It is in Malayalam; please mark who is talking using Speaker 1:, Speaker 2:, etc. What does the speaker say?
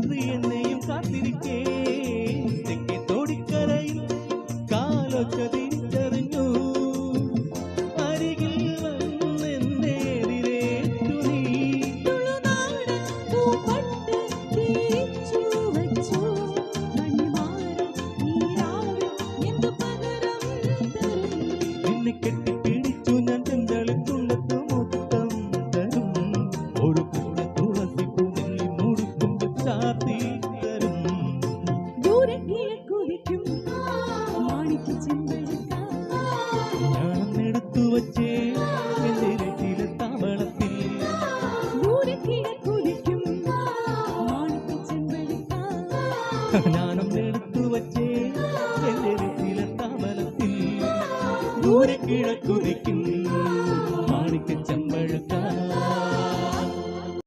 Speaker 1: രാത്രി എന്നെയും കാത്തിരിക്കേ തെക്കേ തോടിക്കരയിൽ കാലൊച്ച തിരിച്ചറിഞ്ഞു അരികിൽ വന്നെന്നെ എതിരേറ്റു നീ നിന്നെ കെട്ടിപ്പിടിച്ചു ഞാൻ ചെന്തളിത്തുണ്ടത്തു മുത്തം തരും ഒരു കൂടെ തുളസി പൂനെല്ലി മുടുക്കുമ്പോൾ ചാത്തി തരും ഞാനെടുത്തു വച്ചേ എന്റെ വീട്ടിലെ താവളത്തിൽ ഞാനെടുത്തു വച്ചേ എന്റെ വീട്ടിലെ താവളത്തിൽ ദൂരെ കിഴക്കുതിക്കും മാണിക്ക ചെമ്പഴുക്ക